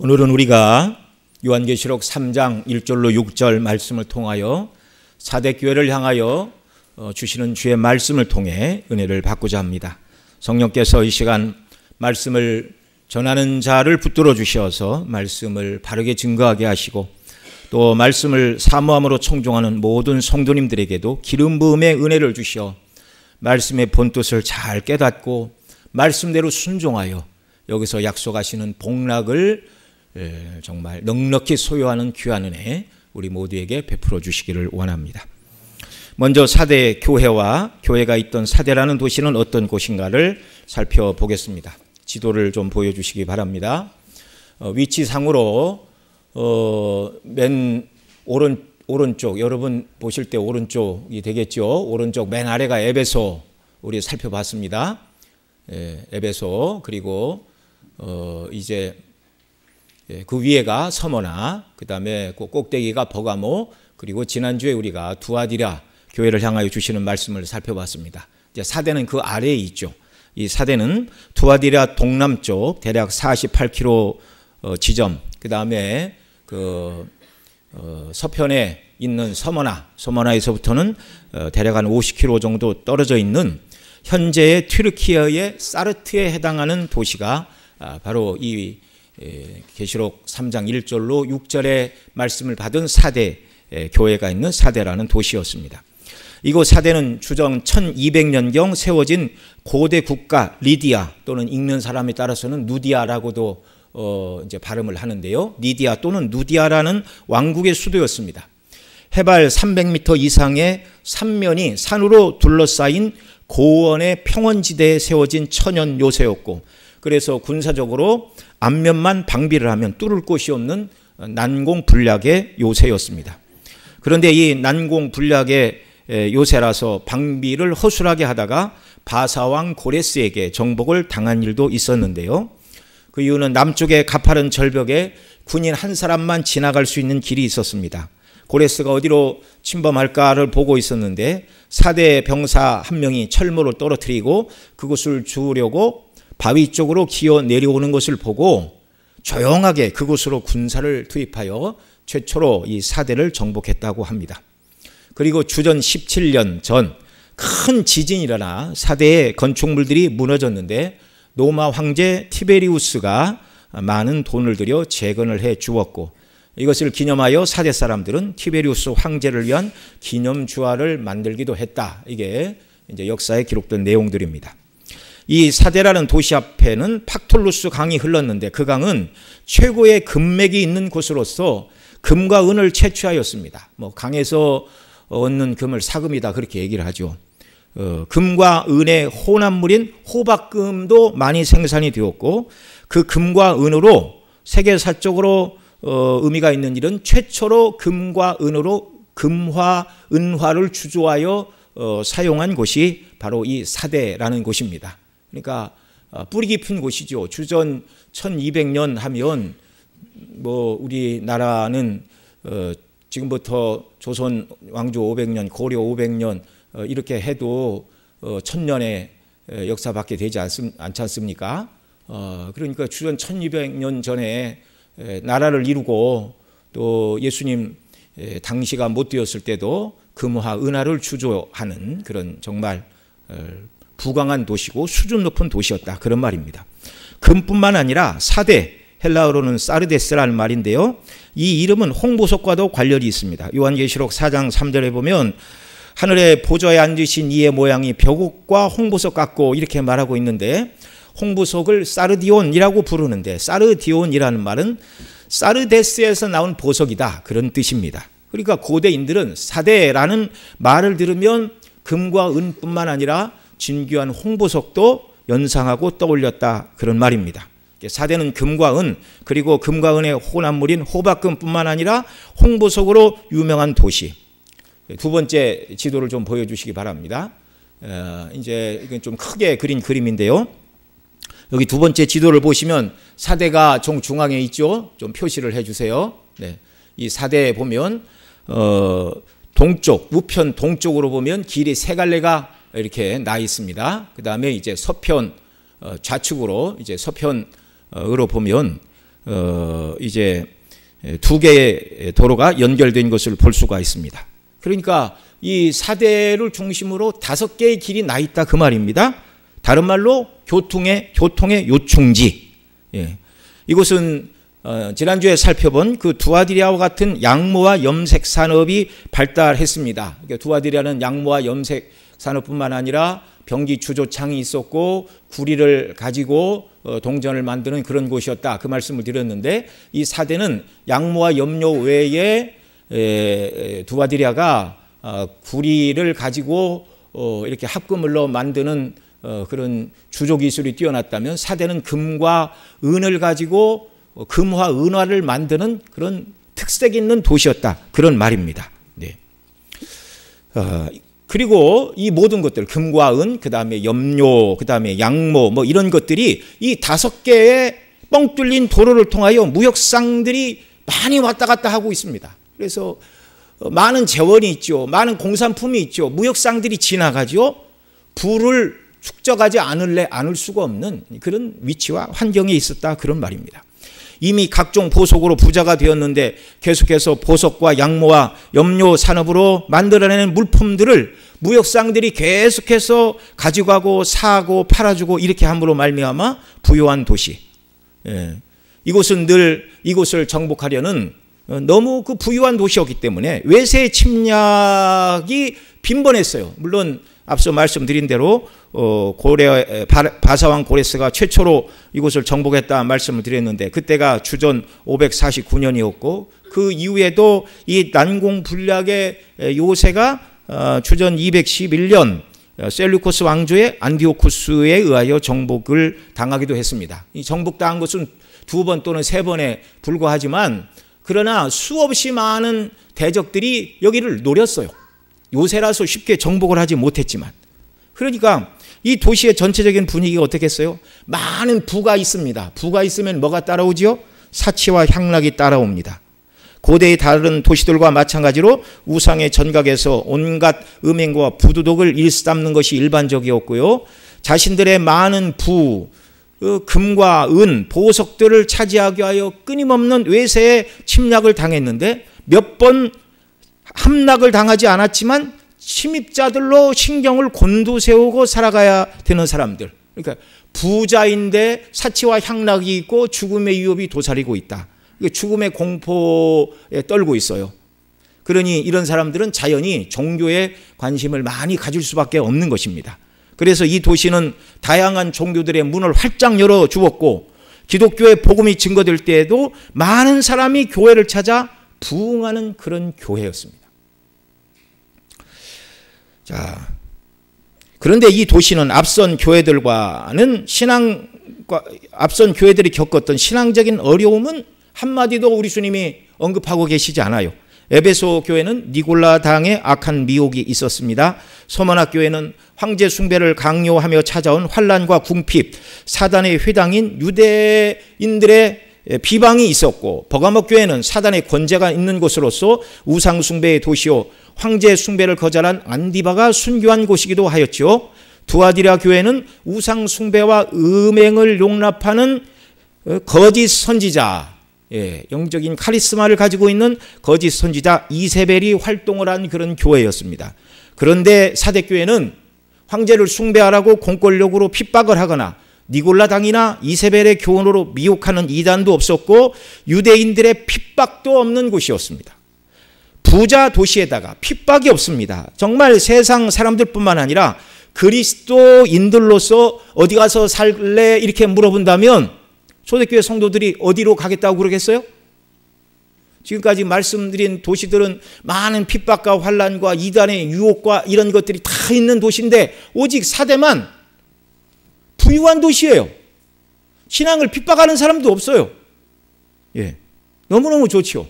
오늘은 우리가 요한계시록 3장 1절로 6절 말씀을 통하여 사대교회를 향하여 주시는 주의 말씀을 통해 은혜를 받고자 합니다. 성령께서 이 시간 말씀을 전하는 자를 붙들어 주셔서 말씀을 바르게 증거하게 하시고 또 말씀을 사모함으로 청종하는 모든 성도님들에게도 기름 부음의 은혜를 주시어 말씀의 본뜻을 잘 깨닫고 말씀대로 순종하여 여기서 약속하시는 복락을 정말 넉넉히 소유하는 귀한 은혜 우리 모두에게 베풀어 주시기를 원합니다. 먼저 사대 교회와 교회가 있던 사대라는 도시는 어떤 곳인가를 살펴보겠습니다. 지도를 좀 보여주시기 바랍니다. 위치상으로 맨 오른쪽, 여러분 보실 때 오른쪽이 되겠죠. 오른쪽 맨 아래가 에베소, 우리 살펴봤습니다. 에베소, 그리고 이제 그 위에가 서머나, 그 다음에 그 꼭대기가 버가모, 그리고 지난주에 우리가 두아디라 교회를 향하여 주시는 말씀을 살펴봤습니다. 이제 사대는 그 아래에 있죠. 이 사대는 두아디라 동남쪽 대략 48km 지점, 그 다음에 그 서편에 있는 서머나에서부터는 대략 한 50km 정도 떨어져 있는 현재의 튀르키예의 사르트에 해당하는 도시가 바로 이 계시록 3장 1절로 6절의 말씀을 받은 사대 교회가 있는 사대라는 도시였습니다. 이곳 사대는 주정 1200년경 세워진 고대 국가 리디아, 또는 읽는 사람에 따라서는 누디아라고도 이제 발음을 하는데요. 리디아 또는 누디아라는 왕국의 수도였습니다. 해발 300m 이상의 삼면이 산으로 둘러싸인 고원의 평원지대에 세워진 천연 요새였고, 그래서 군사적으로 앞면만 방비를 하면 뚫을 곳이 없는 난공불락의 요새였습니다. 그런데 이 난공불락의 요새라서 방비를 허술하게 하다가 바사왕 고레스에게 정복을 당한 일도 있었는데요. 그 이유는 남쪽의 가파른 절벽에 군인 한 사람만 지나갈 수 있는 길이 있었습니다. 고레스가 어디로 침범할까를 보고 있었는데 사대 병사 한 명이 철모를 떨어뜨리고 그곳을 주우려고 바위 쪽으로 기어 내려오는 것을 보고 조용하게 그곳으로 군사를 투입하여 최초로 이 사대를 정복했다고 합니다. 그리고 주전 17년 전 큰 지진이 일어나 사대의 건축물들이 무너졌는데 로마 황제 티베리우스가 많은 돈을 들여 재건을 해 주었고, 이것을 기념하여 사대 사람들은 티베리우스 황제를 위한 기념 주화를 만들기도 했다. 이게 이제 역사에 기록된 내용들입니다. 이 사대라는 도시 앞에는 팍톨루스 강이 흘렀는데 그 강은 최고의 금맥이 있는 곳으로서 금과 은을 채취하였습니다. 강에서 얻는 금을 사금이다 그렇게 얘기를 하죠. 금과 은의 혼합물인 호박금도 많이 생산이 되었고, 그 금과 은으로 세계사적으로 의미가 있는 일은 최초로 금과 은으로 금화, 은화를 주조하여 사용한 곳이 바로 이 사대라는 곳입니다. 그러니까 뿌리 깊은 곳이죠. 주전 1200년 하면 우리나라는 지금부터 조선 왕조 500년, 고려 500년 이렇게 해도 1000년의 역사밖에 되지 않지 않습니까? 그러니까 주전 1200년 전에 나라를 이루고 또 예수님 당시가 못 되었을 때도 금화, 은화를 주조하는 그런 정말 부강한 도시고 수준 높은 도시였다, 그런 말입니다. 금뿐만 아니라 사대, 헬라어로는 사르데스라는 말인데요. 이 이름은 홍보석과도 관련이 있습니다. 요한계시록 4장 3절에 보면 하늘의 보좌에 앉으신 이의 모양이 벽옥과 홍보석 같고 이렇게 말하고 있는데, 홍보석을 사르디온이라고 부르는데 사르디온이라는 말은 사르데스에서 나온 보석이다, 그런 뜻입니다. 그러니까 고대인들은 사대라는 말을 들으면 금과 은뿐만 아니라 진귀한 홍보석도 연상하고 떠올렸다, 그런 말입니다. 사대는 금과 은, 그리고 금과 은의 혼합물인 호박금뿐만 아니라 홍보석으로 유명한 도시. 두 번째 지도를 좀 보여주시기 바랍니다. 이제 이건 좀 크게 그린 그림인데요. 여기 두 번째 지도를 보시면 사대가 중앙에 있죠. 좀 표시를 해주세요. 네. 이 사대에 보면 동쪽, 우편 동쪽으로 보면 길이 세 갈래가 이렇게 나 있습니다. 그 다음에 이제 서편 좌측으로 이제 서편으로 보면 이제 두 개의 도로가 연결된 것을 볼 수가 있습니다. 그러니까 이 사대를 중심으로 5개의 길이 나 있다 그 말입니다. 다른 말로 교통의 요충지. 예. 이곳은 지난주에 살펴본 그 두아디리아와 같은 양모와 염색 산업이 발달했습니다. 그러니까 두아디리아는 양모와 염색 산업뿐만 아니라 병기 주조창이 있었고 구리를 가지고 동전을 만드는 그런 곳이었다. 그 말씀을 드렸는데 이 사대는 양모와 염료 외에 두아디리아가 구리를 가지고 이렇게 합금을로 만드는 그런 주조 기술이 뛰어났다면 사대는 금과 은을 가지고 금화, 은화를 만드는 그런 특색 있는 도시였다. 그런 말입니다. 네. 그리고 이 모든 것들, 금과 은, 그 다음에 염료, 그 다음에 양모, 뭐 이런 것들이 이 5개의 뻥 뚫린 도로를 통하여 무역상들이 많이 왔다 갔다 하고 있습니다. 그래서 많은 재원이 있죠. 많은 공산품이 있죠. 무역상들이 지나가죠. 부를 축적하지 않을 수가 없는 그런 위치와 환경에 있었다. 그런 말입니다. 이미 각종 보석으로 부자가 되었는데 계속해서 보석과 양모와 염료 산업으로 만들어내는 물품들을 무역상들이 계속해서 가져가고 사고 팔아주고 이렇게 함으로 말미암아 부유한 도시. 예. 이곳은 늘 이곳을 정복하려는 너무 그 부유한 도시였기 때문에 외세 침략이 빈번했어요. 물론 앞서 말씀드린 대로 바사왕 고레스가 최초로 이곳을 정복했다 말씀을 드렸는데 그때가 주전 549년이었고 그 이후에도 이 난공불락의 요새가 주전 211년 셀루코스 왕조의 안디오쿠스에 의하여 정복을 당하기도 했습니다. 이 정복당한 것은 2번 또는 3번에 불과하지만 그러나 수없이 많은 대적들이 여기를 노렸어요. 요새라서 쉽게 정복을 하지 못했지만. 그러니까 이 도시의 전체적인 분위기가 어떻겠어요? 많은 부가 있습니다. 부가 있으면 뭐가 따라오지요? 사치와 향락이 따라옵니다. 고대의 다른 도시들과 마찬가지로 우상의 전각에서 온갖 음행과 부도덕을 일삼는 것이 일반적이었고요. 자신들의 많은 부, 금과 은, 보석들을 차지하기 위하여 끊임없는 외세의 침략을 당했는데 몇 번 함락을 당하지 않았지만 침입자들로 신경을 곤두세우고 살아가야 되는 사람들. 그러니까 부자인데 사치와 향락이 있고 죽음의 위협이 도사리고 있다. 죽음의 공포에 떨고 있어요. 그러니 이런 사람들은 자연히 종교에 관심을 많이 가질 수밖에 없는 것입니다. 그래서 이 도시는 다양한 종교들의 문을 활짝 열어 주었고 기독교의 복음이 증거될 때에도 많은 사람이 교회를 찾아 부흥하는 그런 교회였습니다. 자, 그런데 이 도시는 앞선 교회들이 겪었던 신앙적인 어려움은 한마디도 우리 주님이 언급하고 계시지 않아요. 에베소 교회는 니골라당의 악한 미혹이 있었습니다. 서머나 교회는 황제 숭배를 강요하며 찾아온 환란과 궁핍, 사단의 회당인 유대인들의 비방이 있었고 버가모 교회는 사단의 권세가 있는 곳으로서 우상 숭배의 도시요 황제 숭배를 거절한 안디바가 순교한 곳이기도 하였죠. 두아디라 교회는 우상 숭배와 음행을 용납하는 거짓 선지자, 영적인 카리스마를 가지고 있는 거짓 선지자 이세벨이 활동을 한 그런 교회였습니다. 그런데 사대교회는 황제를 숭배하라고 공권력으로 핍박을 하거나 니골라당이나 이세벨의 교훈으로 미혹하는 이단도 없었고 유대인들의 핍박도 없는 곳이었습니다. 부자 도시에다가 핍박이 없습니다. 정말 세상 사람들뿐만 아니라 그리스도인들로서 어디 가서 살래 이렇게 물어본다면 초대교회 성도들이 어디로 가겠다고 그러겠어요? 지금까지 말씀드린 도시들은 많은 핍박과 환란과 이단의 유혹과 이런 것들이 다 있는 도시인데 오직 사대만 부유한 도시예요. 신앙을 핍박하는 사람도 없어요. 너무너무 좋죠.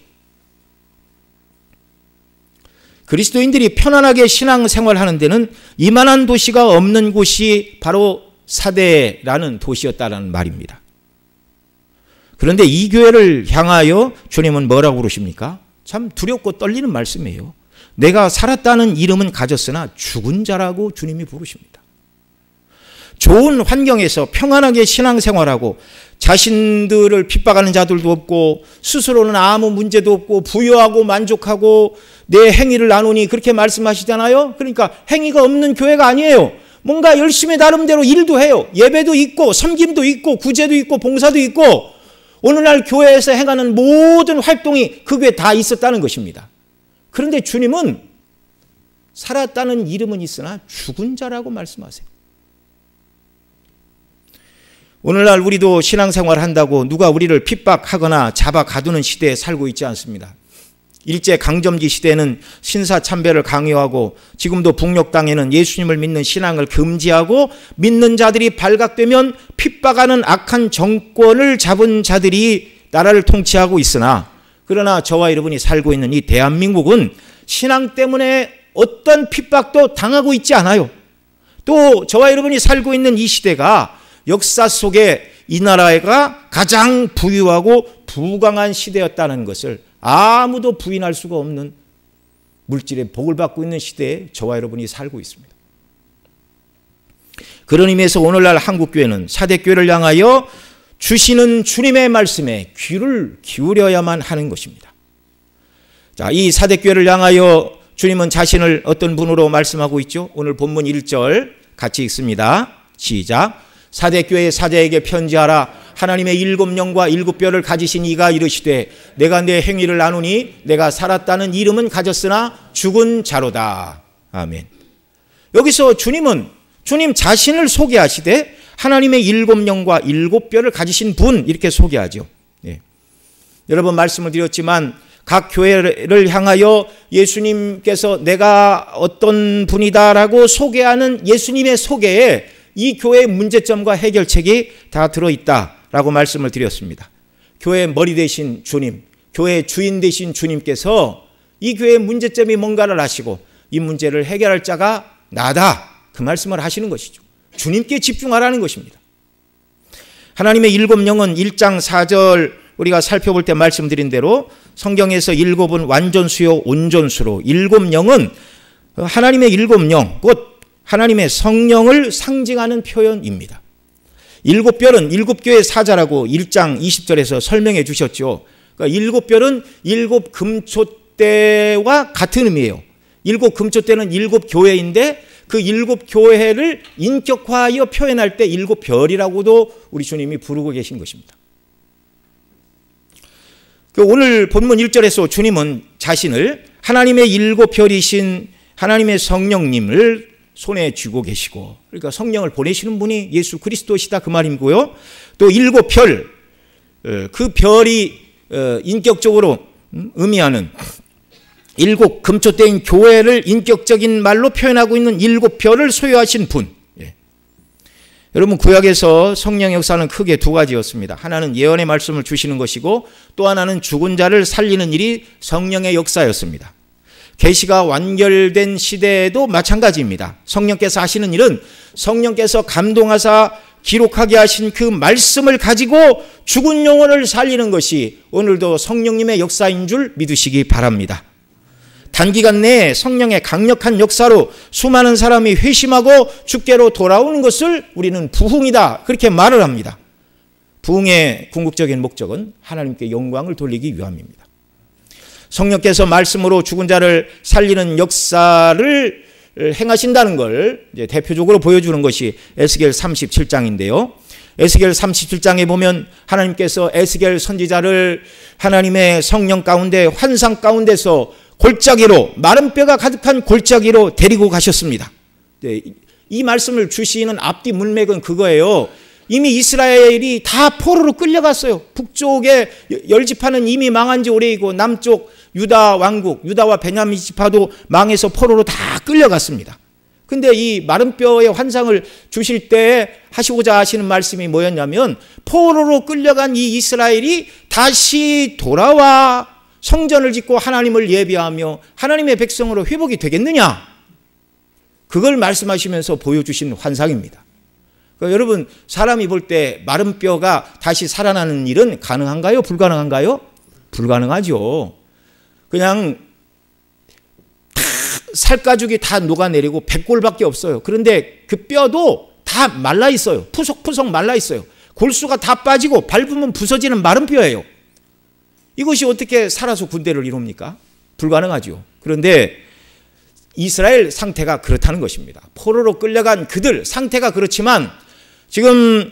그리스도인들이 편안하게 신앙생활하는 데는 이만한 도시가 없는 곳이 바로 사대라는 도시였다는 말입니다. 그런데 이 교회를 향하여 주님은 뭐라고 그러십니까? 참 두렵고 떨리는 말씀이에요. 내가 살았다는 이름은 가졌으나 죽은 자라고 주님이 부르십니다. 좋은 환경에서 평안하게 신앙생활하고 자신들을 핍박하는 자들도 없고 스스로는 아무 문제도 없고 부유하고 만족하고 내 행위를 나누니 그렇게 말씀하시잖아요. 그러니까 행위가 없는 교회가 아니에요. 뭔가 열심히 나름대로 일도 해요. 예배도 있고 섬김도 있고 구제도 있고 봉사도 있고 오늘날 교회에서 행하는 모든 활동이 그 교회에 다 있었다는 것입니다. 그런데 주님은 살았다는 이름은 있으나 죽은 자라고 말씀하세요. 오늘날 우리도 신앙생활 한다고 누가 우리를 핍박하거나 잡아 가두는 시대에 살고 있지 않습니다. 일제 강점기 시대에는 신사참배를 강요하고 지금도 북녘 땅에는 예수님을 믿는 신앙을 금지하고 믿는 자들이 발각되면 핍박하는 악한 정권을 잡은 자들이 나라를 통치하고 있으나 그러나 저와 여러분이 살고 있는 이 대한민국은 신앙 때문에 어떤 핍박도 당하고 있지 않아요. 또 저와 여러분이 살고 있는 이 시대가 역사 속에 이 나라가 가장 부유하고 부강한 시대였다는 것을 아무도 부인할 수가 없는 물질의 복을 받고 있는 시대에 저와 여러분이 살고 있습니다. 그런 의미에서 오늘날 한국교회는 사대교회를 향하여 주시는 주님의 말씀에 귀를 기울여야만 하는 것입니다. 자, 이 사대교회를 향하여 주님은 자신을 어떤 분으로 말씀하고 있죠? 오늘 본문 1절 같이 읽습니다. 시작. 사대교회의 사자에게 편지하라. 하나님의 7영과 7뼈를 가지신 이가 이르시되 내가 내 행위를 나누니 내가 살았다는 이름은 가졌으나 죽은 자로다. 아멘. 여기서 주님은 주님 자신을 소개하시되 하나님의 7영과 7뼈를 가지신 분 이렇게 소개하죠. 네. 여러 번 말씀을 드렸지만 각 교회를 향하여 예수님께서 내가 어떤 분이다라고 소개하는 예수님의 소개에 이 교회의 문제점과 해결책이 다 들어있다라고 말씀을 드렸습니다. 교회의 머리 되신 주님, 교회의 주인 되신 주님께서 이 교회의 문제점이 뭔가를 아시고 이 문제를 해결할 자가 나다. 그 말씀을 하시는 것이죠. 주님께 집중하라는 것입니다. 하나님의 7영은 1장 4절 우리가 살펴볼 때 말씀드린 대로 성경에서 7은 완전수요 온전수로 7영은 하나님의 7영 곧 하나님의 성령을 상징하는 표현입니다. 7별은 7교의 사자라고 1장 20절에서 설명해 주셨죠. 그러니까 7별은 7금초대와 같은 의미예요. 7금초대는 7교회인데 그 7교회를 인격화하여 표현할 때 7별이라고도 우리 주님이 부르고 계신 것입니다. 오늘 본문 1절에서 주님은 자신을 하나님의 7별이신 하나님의 성령님을 손에 쥐고 계시고 그러니까 성령을 보내시는 분이 예수 그리스도시다 그 말이고요. 또 7별 그 별이 인격적으로 의미하는 7금초대인 교회를 인격적인 말로 표현하고 있는 7별을 소유하신 분. 예. 여러분 구약에서 성령 역사는 크게 두 가지였습니다. 하나는 예언의 말씀을 주시는 것이고 또 하나는 죽은 자를 살리는 일이 성령의 역사였습니다. 계시가 완결된 시대에도 마찬가지입니다. 성령께서 하시는 일은 성령께서 감동하사 기록하게 하신 그 말씀을 가지고 죽은 영혼을 살리는 것이 오늘도 성령님의 역사인 줄 믿으시기 바랍니다. 단기간 내에 성령의 강력한 역사로 수많은 사람이 회심하고 주께로 돌아오는 것을 우리는 부흥이다 그렇게 말을 합니다. 부흥의 궁극적인 목적은 하나님께 영광을 돌리기 위함입니다. 성령께서 말씀으로 죽은 자를 살리는 역사를 행하신다는 걸 이제 대표적으로 보여주는 것이 에스겔 37장인데요. 에스겔 37장에 보면 하나님께서 에스겔 선지자를 하나님의 성령 가운데 환상 가운데서 골짜기로 마른 뼈가 가득한 골짜기로 데리고 가셨습니다. 네, 이 말씀을 주시는 앞뒤 문맥은 그거예요. 이미 이스라엘이 다 포로로 끌려갔어요. 북쪽에 열 지파는 이미 망한 지 오래이고 남쪽 유다 왕국, 유다와 베냐민 지파도 망해서 포로로 다 끌려갔습니다. 근데 이 마른 뼈의 환상을 주실 때 하시고자 하시는 말씀이 뭐였냐면 포로로 끌려간 이 이스라엘이 다시 돌아와 성전을 짓고 하나님을 예배하며 하나님의 백성으로 회복이 되겠느냐? 그걸 말씀하시면서 보여주신 환상입니다. 그러니까 여러분 사람이 볼 때 마른 뼈가 다시 살아나는 일은 가능한가요? 불가능한가요? 불가능하죠. 그냥 다 살가죽이 다 녹아내리고 백골밖에 없어요. 그런데 그 뼈도 다 말라 있어요. 푸석푸석 말라 있어요. 골수가 다 빠지고 밟으면 부서지는 마른 뼈예요. 이것이 어떻게 살아서 군대를 이룹니까? 불가능하죠. 그런데 이스라엘 상태가 그렇다는 것입니다. 포로로 끌려간 그들 상태가 그렇지만 지금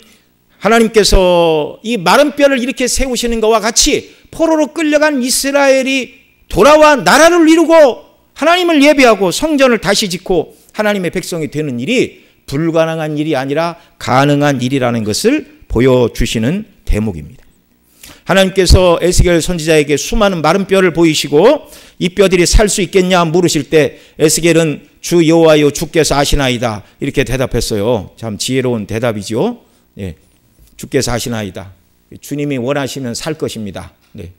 하나님께서 이 마른 뼈를 이렇게 세우시는 것과 같이 포로로 끌려간 이스라엘이 돌아와 나라를 이루고 하나님을 예배하고 성전을 다시 짓고 하나님의 백성이 되는 일이 불가능한 일이 아니라 가능한 일이라는 것을 보여주시는 대목입니다. 하나님께서 에스겔 선지자에게 수많은 마른 뼈를 보이시고 이 뼈들이 살 수 있겠냐 물으실 때 에스겔은 주 여호와여 주께서 아시나이다 이렇게 대답했어요. 참 지혜로운 대답이죠. 예, 주께서 아시나이다. 주님이 원하시면 살 것입니다. 네.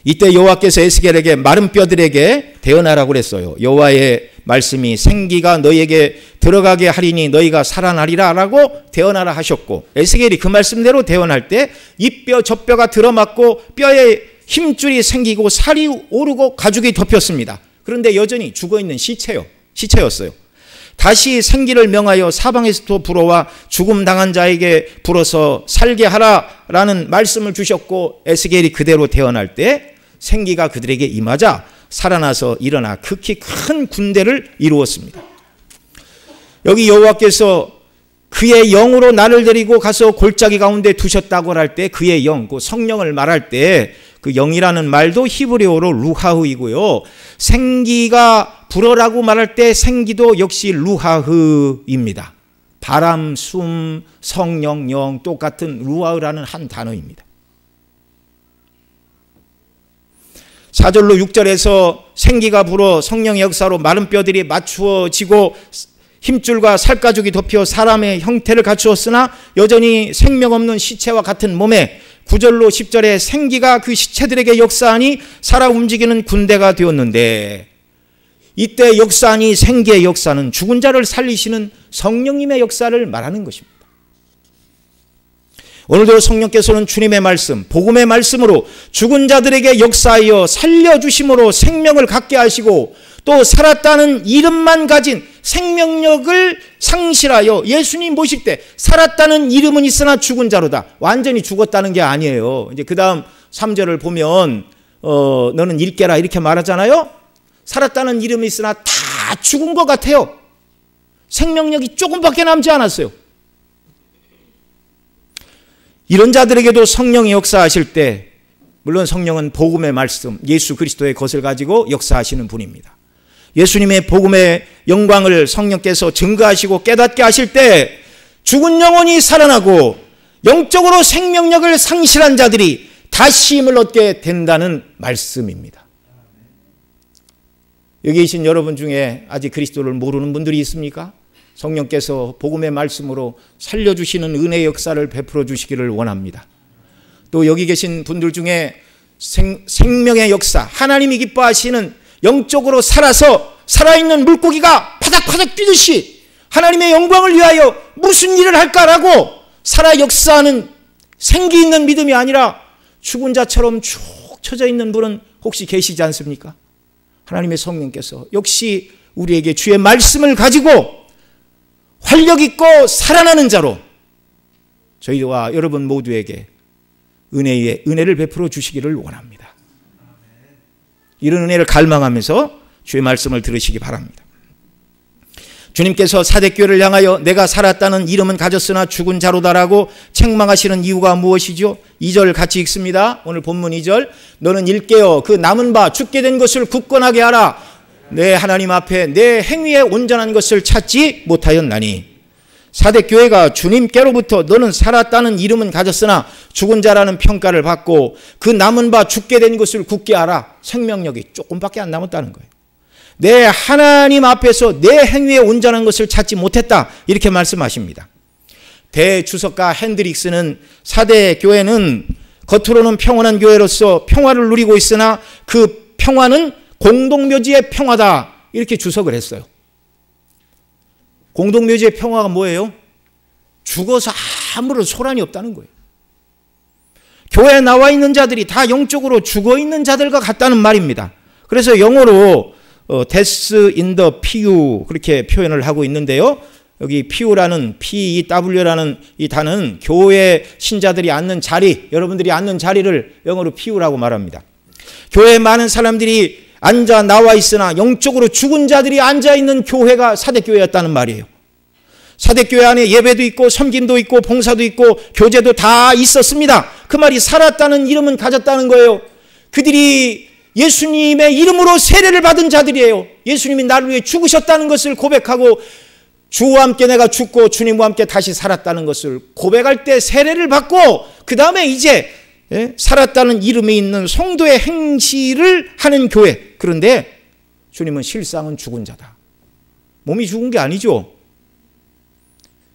이때 여호와께서 에스겔에게 마른 뼈들에게 대언하라고 그랬어요. 여호와의 말씀이 생기가 너희에게 들어가게 하리니 너희가 살아나리라 라고 대언하라 하셨고 에스겔이 그 말씀대로 대언할 때 이 뼈 저 뼈가 들어맞고 뼈에 힘줄이 생기고 살이 오르고 가죽이 덮였습니다. 그런데 여전히 죽어있는 시체였어요. 다시 생기를 명하여 사방에서부터 불어와 죽음당한 자에게 불어서 살게 하라라는 말씀을 주셨고 에스겔이 그대로 대언할 때 생기가 그들에게 임하자 살아나서 일어나 극히 큰 군대를 이루었습니다. 여기 여호와께서 그의 영으로 나를 데리고 가서 골짜기 가운데 두셨다고 할 때 그의 영, 그 성령을 말할 때 그 영이라는 말도 히브리어로 루하흐이고요. 생기가 불어라고 말할 때 생기도 역시 루하흐입니다. 바람, 숨, 성령, 영 똑같은 루하흐라는 한 단어입니다. 4절로 6절에서 생기가 불어 성령의 역사로 마른 뼈들이 맞추어지고 힘줄과 살가죽이 덮여 사람의 형태를 갖추었으나 여전히 생명 없는 시체와 같은 몸에 9절로 10절에 생기가 그 시체들에게 역사하니 살아 움직이는 군대가 되었는데 이때 역사하니 생기의 역사는 죽은 자를 살리시는 성령님의 역사를 말하는 것입니다. 오늘도 성령께서는 주님의 말씀, 복음의 말씀으로 죽은 자들에게 역사하여 살려주심으로 생명을 갖게 하시고 또 살았다는 이름만 가진 생명력을 상실하여 예수님 모실 때 살았다는 이름은 있으나 죽은 자로다. 완전히 죽었다는 게 아니에요. 이제 그 다음 3절을 보면 너는 일깨라 이렇게 말하잖아요. 살았다는 이름이 있으나 다 죽은 것 같아요. 생명력이 조금밖에 남지 않았어요. 이런 자들에게도 성령이 역사하실 때 물론 성령은 복음의 말씀, 예수 그리스도의 것을 가지고 역사하시는 분입니다. 예수님의 복음의 영광을 성령께서 증거하시고 깨닫게 하실 때 죽은 영혼이 살아나고 영적으로 생명력을 상실한 자들이 다시 힘을 얻게 된다는 말씀입니다. 여기 계신 여러분 중에 아직 그리스도를 모르는 분들이 있습니까? 성령께서 복음의 말씀으로 살려주시는 은혜의 역사를 베풀어 주시기를 원합니다. 또 여기 계신 분들 중에 생명의 역사, 하나님이 기뻐하시는 영적으로 살아서 살아있는 물고기가 파닥파닥 뛰듯이 하나님의 영광을 위하여 무슨 일을 할까라고 살아 역사하는 생기 있는 믿음이 아니라 죽은 자처럼 쭉 처져 있는 분은 혹시 계시지 않습니까? 하나님의 성령께서 역시 우리에게 주의 말씀을 가지고 활력 있고 살아나는 자로 저희와 여러분 모두에게 은혜를 베풀어 주시기를 원합니다. 이런 은혜를 갈망하면서 주의 말씀을 들으시기 바랍니다. 주님께서 사대교회를 향하여 내가 살았다는 이름은 가졌으나 죽은 자로다라고 책망하시는 이유가 무엇이죠? 2절 같이 읽습니다. 오늘 본문 2절. 너는 일깨어 그 남은 바 죽게 된 것을 굳건하게 하라. 내 하나님 앞에 내 행위에 온전한 것을 찾지 못하였나니. 사대교회가 주님께로부터 너는 살았다는 이름은 가졌으나 죽은 자라는 평가를 받고 그 남은 바 죽게 된 것을 굳게 하라. 생명력이 조금밖에 안 남았다는 거예요. 내 하나님 앞에서 내 행위에 온전한 것을 찾지 못했다. 이렇게 말씀하십니다. 대주석가 핸드릭스는 사대교회는 겉으로는 평온한 교회로서 평화를 누리고 있으나 그 평화는 공동묘지의 평화다. 이렇게 주석을 했어요. 공동묘지의 평화가 뭐예요? 죽어서 아무런 소란이 없다는 거예요. 교회에 나와 있는 자들이 다 영적으로 죽어 있는 자들과 같다는 말입니다. 그래서 영어로 death in the pew 그렇게 표현을 하고 있는데요. 여기 PU라는 PEW라는 이 단어는 교회 신자들이 앉는 자리, 여러분들이 앉는 자리를 영어로 PU라고 말합니다. 교회에 많은 사람들이 앉아 나와 있으나 영적으로 죽은 자들이 앉아 있는 교회가 사대교회였다는 말이에요. 사대교회 안에 예배도 있고 섬김도 있고 봉사도 있고 교제도 다 있었습니다. 그 말이 살았다는 이름은 가졌다는 거예요. 그들이 예수님의 이름으로 세례를 받은 자들이에요. 예수님이 나를 위해 죽으셨다는 것을 고백하고 주와 함께 내가 죽고 주님과 함께 다시 살았다는 것을 고백할 때 세례를 받고 그 다음에 이제 살았다는 이름이 있는 성도의 행실을 하는 교회. 그런데 주님은 실상은 죽은 자다. 몸이 죽은 게 아니죠.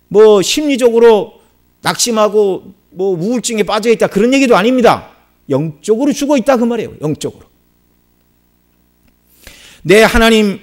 뭐 심리적으로 낙심하고 뭐 우울증에 빠져 있다 그런 얘기도 아닙니다. 영적으로 죽어 있다 그 말이에요. 영적으로. 내 하나님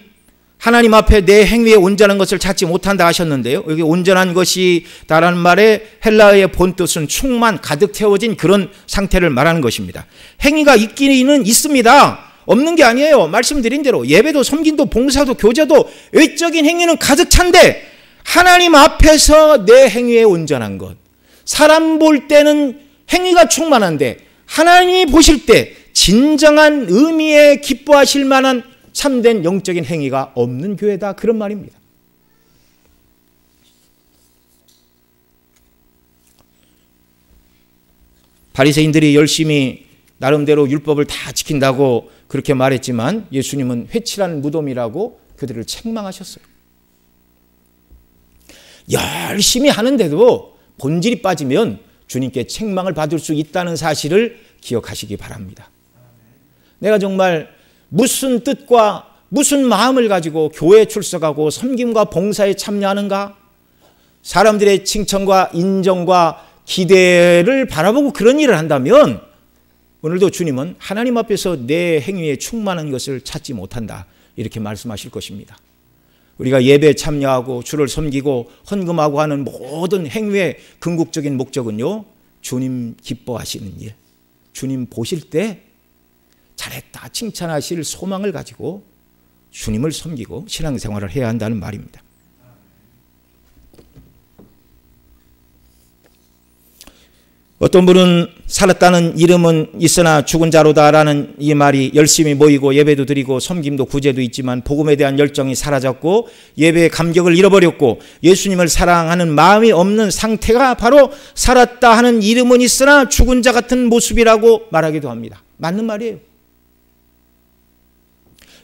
앞에 내 행위에 온전한 것을 찾지 못한다 하셨는데요. 여기 온전한 것이다라는 말의 헬라어의 본뜻은 충만, 가득 채워진 그런 상태를 말하는 것입니다. 행위가 있기는 있습니다. 없는 게 아니에요. 말씀드린 대로 예배도 섬김도 봉사도 교제도 외적인 행위는 가득 찬데 하나님 앞에서 내 행위에 온전한 것. 사람 볼 때는 행위가 충만한데 하나님이 보실 때 진정한 의미에 기뻐하실 만한 참된 영적인 행위가 없는 교회다. 그런 말입니다. 바리새인들이 열심히 나름대로 율법을 다 지킨다고 그렇게 말했지만 예수님은 회칠한 무덤이라고 그들을 책망하셨어요. 열심히 하는데도 본질이 빠지면 주님께 책망을 받을 수 있다는 사실을 기억하시기 바랍니다. 내가 정말 무슨 뜻과 무슨 마음을 가지고 교회에 출석하고 섬김과 봉사에 참여하는가? 사람들의 칭찬과 인정과 기대를 바라보고 그런 일을 한다면 오늘도 주님은 하나님 앞에서 내 행위에 충만한 것을 찾지 못한다. 이렇게 말씀하실 것입니다. 우리가 예배에 참여하고 주를 섬기고 헌금하고 하는 모든 행위의 궁극적인 목적은요. 주님 기뻐하시는 일. 주님 보실 때 잘했다 칭찬하실 소망을 가지고 주님을 섬기고 신앙생활을 해야 한다는 말입니다. 어떤 분은 살았다는 이름은 있으나 죽은 자로다라는 이 말이 열심히 모이고 예배도 드리고 섬김도 구제도 있지만 복음에 대한 열정이 사라졌고 예배의 감격을 잃어버렸고 예수님을 사랑하는 마음이 없는 상태가 바로 살았다 하는 이름은 있으나 죽은 자 같은 모습이라고 말하기도 합니다. 맞는 말이에요.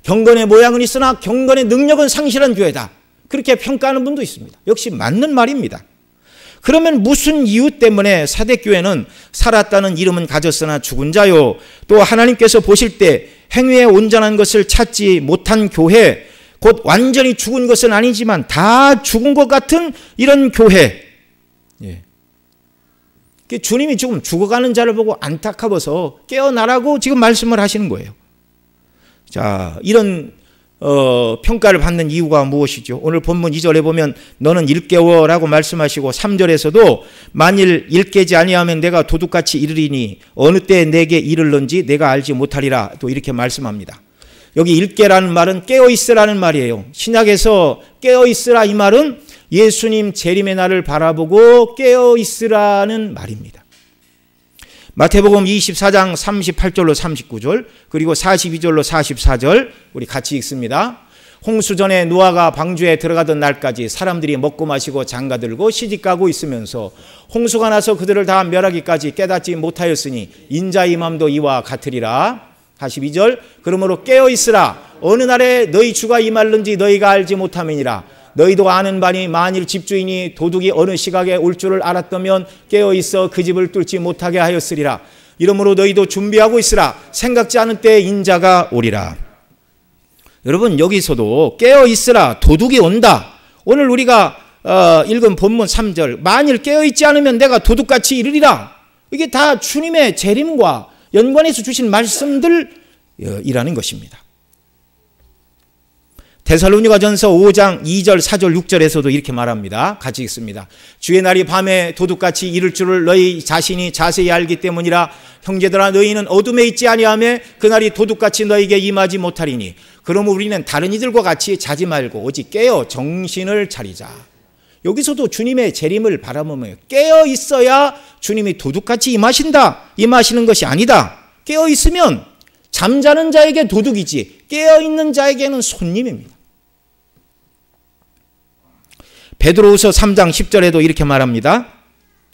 경건의 모양은 있으나 경건의 능력은 상실한 교회다. 그렇게 평가하는 분도 있습니다. 역시 맞는 말입니다. 그러면 무슨 이유 때문에 사대교회는 살았다는 이름은 가졌으나 죽은 자요. 또 하나님께서 보실 때 행위에 온전한 것을 찾지 못한 교회, 곧 완전히 죽은 것은 아니지만 다 죽은 것 같은 이런 교회. 예. 주님이 지금 죽어가는 자를 보고 안타까워서 깨어나라고 지금 말씀을 하시는 거예요. 자, 이런 평가를 받는 이유가 무엇이죠? 오늘 본문 2절에 보면 너는 일깨워라고 말씀하시고 3절에서도 만일 일깨지 아니하면 내가 도둑같이 이르리니 어느 때에 내게 이르는지 내가 알지 못하리라 또 이렇게 말씀합니다. 여기 일깨라는 말은 깨어있으라는 말이에요. 신약에서 깨어있으라 이 말은 예수님 재림의 날을 바라보고 깨어있으라는 말입니다. 마태복음 24장 38절로 39절 그리고 42절로 44절 우리 같이 읽습니다. 홍수전에 노아가 방주에 들어가던 날까지 사람들이 먹고 마시고 장가들고 시집가고 있으면서 홍수가 나서 그들을 다 멸하기까지 깨닫지 못하였으니 인자의 맘도 이와 같으리라. 42절 그러므로 깨어있으라. 어느 날에 너희 주가 임할는지 너희가 알지 못함이니라. 너희도 아는 바니 만일 집주인이 도둑이 어느 시각에 올 줄을 알았다면 깨어있어 그 집을 뚫지 못하게 하였으리라. 이러므로 너희도 준비하고 있으라. 생각지 않은 때에 인자가 오리라. 여러분 여기서도 깨어있으라. 도둑이 온다. 오늘 우리가 읽은 본문 3절 만일 깨어있지 않으면 내가 도둑같이 이르리라. 이게 다 주님의 재림과 연관해서 주신 말씀들이라는 것입니다. 데살로니가전서 5장 2절 4절 6절에서도 이렇게 말합니다. 같이 읽습니다. 주의 날이 밤에 도둑같이 이를 줄을 너희 자신이 자세히 알기 때문이라. 형제들아 너희는 어둠에 있지 아니하며 그날이 도둑같이 너희에게 임하지 못하리니 그러므로 우리는 다른 이들과 같이 자지 말고 오직 깨어 정신을 차리자. 여기서도 주님의 재림을 바라보며 깨어 있어야 주님이 도둑같이 임하시는 것이 아니다. 깨어 있으면 잠자는 자에게 도둑이지 깨어 있는 자에게는 손님입니다. 베드로후서 3장 10절에도 이렇게 말합니다.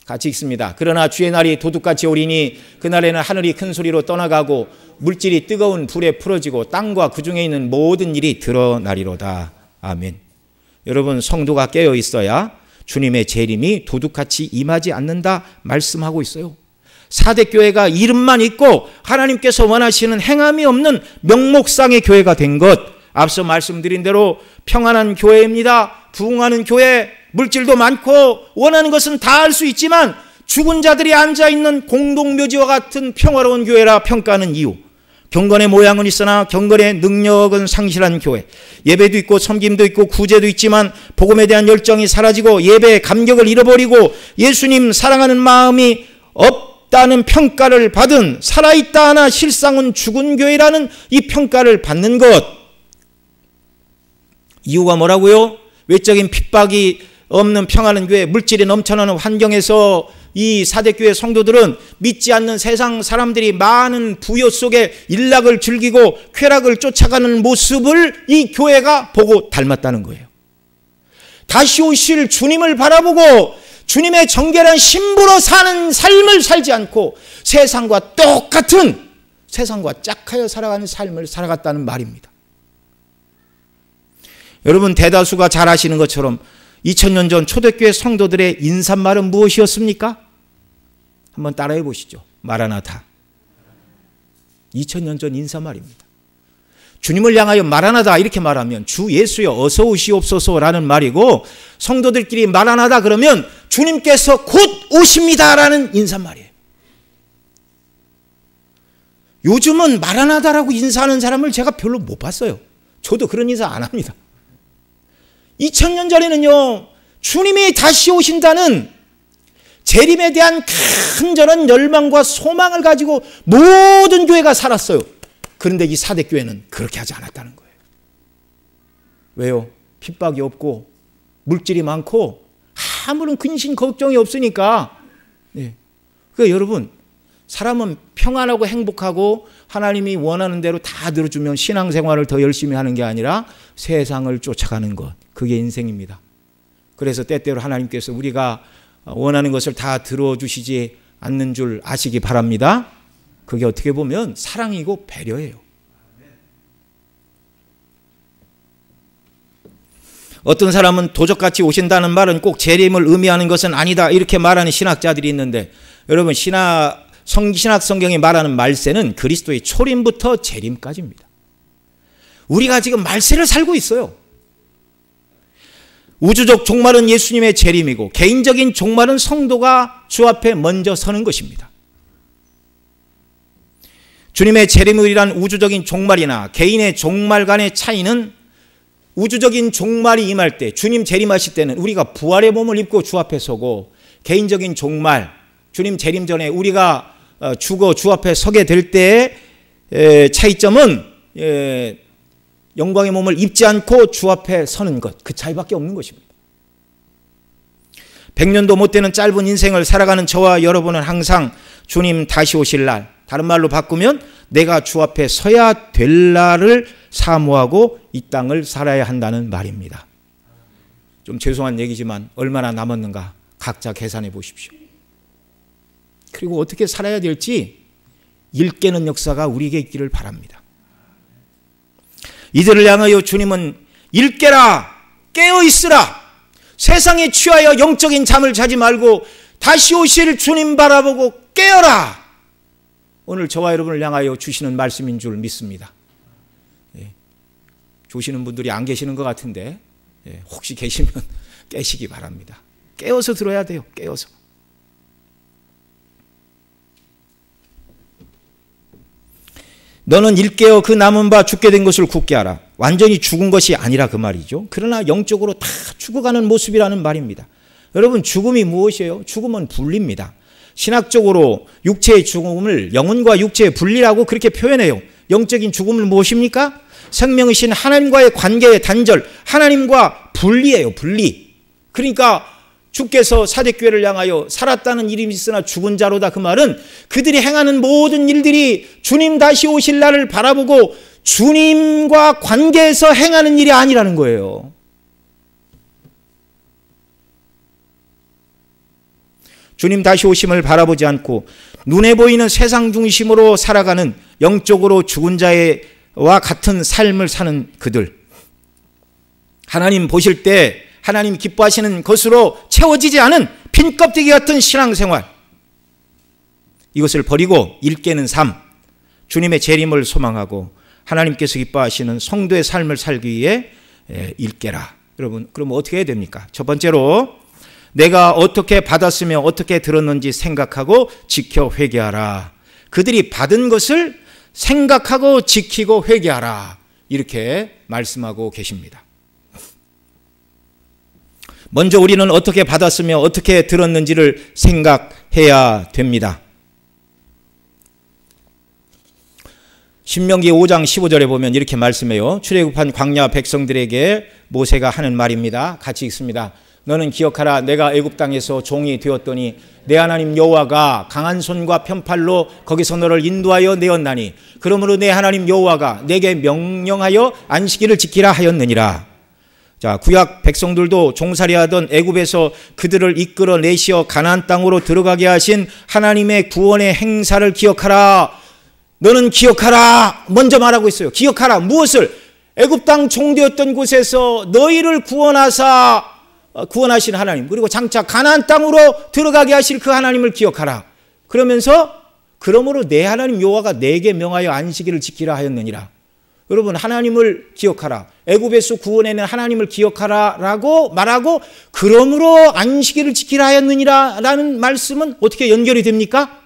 같이 읽습니다. 그러나 주의 날이 도둑같이 오리니 그날에는 하늘이 큰 소리로 떠나가고 물질이 뜨거운 불에 풀어지고 땅과 그 중에 있는 모든 일이 드러나리로다. 아멘. 여러분, 성도가 깨어 있어야 주님의 재림이 도둑같이 임하지 않는다 말씀하고 있어요. 사대교회가 이름만 있고 하나님께서 원하시는 행함이 없는 명목상의 교회가 된 것, 앞서 말씀드린 대로 평안한 교회입니다. 부흥하는 교회, 물질도 많고 원하는 것은 다 할 수 있지만 죽은 자들이 앉아있는 공동묘지와 같은 평화로운 교회라 평가하는 이유, 경건의 모양은 있으나 경건의 능력은 상실한 교회, 예배도 있고 섬김도 있고 구제도 있지만 복음에 대한 열정이 사라지고 예배의 감격을 잃어버리고 예수님 사랑하는 마음이 없다는 평가를 받은, 살아있다 하나 실상은 죽은 교회라는 이 평가를 받는 것. 이유가 뭐라고요? 외적인 핍박이 없는 평안한 교회, 물질이 넘쳐나는 환경에서 이 사대교회 성도들은 믿지 않는 세상 사람들이 많은 부여 속에 일락을 즐기고 쾌락을 쫓아가는 모습을 이 교회가 보고 닮았다는 거예요. 다시 오실 주님을 바라보고 주님의 정결한 신부로 사는 삶을 살지 않고 세상과 똑같은, 세상과 짝하여 살아가는 삶을 살아갔다는 말입니다. 여러분, 대다수가 잘 아시는 것처럼 2000년 전 초대교회 성도들의 인사말은 무엇이었습니까? 한번 따라해 보시죠. 마라나타. 2000년 전 인사말입니다. 주님을 향하여 마라나다 이렇게 말하면 주 예수여 어서 오시옵소서라는 말이고, 성도들끼리 마라나다 그러면 주님께서 곧 오십니다라는 인사말이에요. 요즘은 마라나다라고 인사하는 사람을 제가 별로 못 봤어요. 저도 그런 인사 안 합니다. 2000년 전에는요, 주님이 다시 오신다는 재림에 대한 간절한 열망과 소망을 가지고 모든 교회가 살았어요. 그런데 이 사대교회는 그렇게 하지 않았다는 거예요. 왜요? 핍박이 없고 물질이 많고 아무런 근심 걱정이 없으니까. 네. 그러니까 여러분, 사람은 평안하고 행복하고 하나님이 원하는 대로 다 들어주면 신앙생활을 더 열심히 하는 게 아니라 세상을 쫓아가는 것, 그게 인생입니다. 그래서 때때로 하나님께서 우리가 원하는 것을 다 들어주시지 않는 줄 아시기 바랍니다. 그게 어떻게 보면 사랑이고 배려예요. 어떤 사람은 도적같이 오신다는 말은 꼭 재림을 의미하는 것은 아니다 이렇게 말하는 신학자들이 있는데, 여러분, 신학 성경이 말하는 말세는 그리스도의 초림부터 재림까지입니다. 우리가 지금 말세를 살고 있어요. 우주적 종말은 예수님의 재림이고 개인적인 종말은 성도가 주 앞에 먼저 서는 것입니다. 주님의 재림이란 우주적인 종말이나 개인의 종말 간의 차이는, 우주적인 종말이 임할 때, 주님 재림하실 때는 우리가 부활의 몸을 입고 주 앞에 서고, 개인적인 종말, 주님 재림 전에 우리가 죽어 주 앞에 서게 될 때의 차이점은 영광의 몸을 입지 않고 주 앞에 서는 것, 그 차이밖에 없는 것입니다. 100년도 못 되는 짧은 인생을 살아가는 저와 여러분은 항상 주님 다시 오실 날, 다른 말로 바꾸면 내가 주 앞에 서야 될 날을 사모하고 이 땅을 살아야 한다는 말입니다. 좀 죄송한 얘기지만 얼마나 남았는가 각자 계산해 보십시오. 그리고 어떻게 살아야 될지 일 깨는 역사가 우리에게 있기를 바랍니다. 이들을 향하여 주님은 일 깨라, 깨어 있으라, 세상에 취하여 영적인 잠을 자지 말고 다시 오실 주님 바라보고 깨어라, 오늘 저와 여러분을 향하여 주시는 말씀인 줄 믿습니다. 주시는 분들이 안 계시는 것 같은데 혹시 계시면 깨시기 바랍니다. 깨어서 들어야 돼요. 깨어서. 너는 일깨어 그 남은 바 죽게 된 것을 굳게 하라. 완전히 죽은 것이 아니라 그 말이죠. 그러나 영적으로 다 죽어가는 모습이라는 말입니다. 여러분, 죽음이 무엇이에요? 죽음은 분리입니다. 신학적으로 육체의 죽음을 영혼과 육체의 분리라고 그렇게 표현해요. 영적인 죽음은 무엇입니까? 생명이신 하나님과의 관계의 단절, 하나님과 분리예요. 분리. 그러니까 주께서 사대교회를 향하여 살았다는 이름이 있으나 죽은 자로다, 그 말은 그들이 행하는 모든 일들이 주님 다시 오실 날을 바라보고 주님과 관계에서 행하는 일이 아니라는 거예요. 주님 다시 오심을 바라보지 않고 눈에 보이는 세상 중심으로 살아가는 영적으로 죽은 자와 같은 삶을 사는 그들, 하나님 보실 때 하나님 기뻐하시는 것으로 채워지지 않은 빈 껍데기 같은 신앙생활, 이것을 버리고 일깨는 삶, 주님의 재림을 소망하고 하나님께서 기뻐하시는 성도의 삶을 살기 위해 일깨라. 여러분, 그럼 어떻게 해야 됩니까? 첫 번째로 내가 어떻게 받았으며 어떻게 들었는지 생각하고 지켜 회개하라. 그들이 받은 것을 생각하고 지키고 회개하라, 이렇게 말씀하고 계십니다. 먼저 우리는 어떻게 받았으며 어떻게 들었는지를 생각해야 됩니다. 신명기 5장 15절에 보면 이렇게 말씀해요. 출애굽한 광야 백성들에게 모세가 하는 말입니다. 같이 읽습니다. 너는 기억하라. 내가 애굽 땅에서 종이 되었더니 내 하나님 여호와가 강한 손과 편팔로 거기서 너를 인도하여 내었나니 그러므로 내 하나님 여호와가 내게 명령하여 안식일을 지키라 하였느니라. 자, 구약 백성들도 종살이하던 애굽에서 그들을 이끌어 내시어 가나안 땅으로 들어가게 하신 하나님의 구원의 행사를 기억하라. 너는 기억하라. 먼저 말하고 있어요. 기억하라. 무엇을? 애굽 땅 종되었던 곳에서 너희를 구원하신 하나님, 그리고 장차 가나안 땅으로 들어가게 하실 그 하나님을 기억하라. 그러면서 그러므로 내 하나님 여호와가 내게 명하여 안식일을 지키라 하였느니라. 여러분, 하나님을 기억하라, 애굽에서 구원해낸 하나님을 기억하라라고 말하고 그러므로 안식일을 지키라 하였느니라 라는 말씀은 어떻게 연결이 됩니까?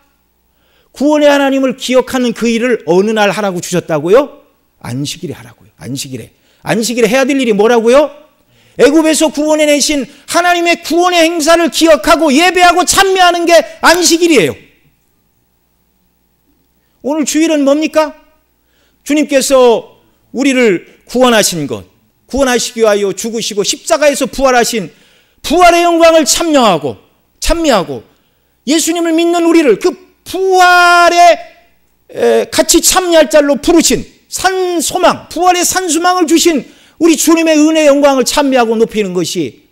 구원의 하나님을 기억하는 그 일을 어느 날 하라고 주셨다고요? 안식일에 하라고요. 안식일에 해야 될 일이 뭐라고요? 애굽에서 구원해내신 하나님의 구원의 행사를 기억하고 예배하고 찬미하는 게 안식일이에요. 오늘 주일은 뭡니까? 주님께서 우리를 구원하신 것, 구원하시기 위하여 죽으시고 십자가에서 부활하신 부활의 영광을 찬미하고 예수님을 믿는 우리를 그 부활에 같이 참여할 자로 부르신 산소망, 부활의 산소망을 주신 우리 주님의 은혜의 영광을 찬미하고 높이는 것이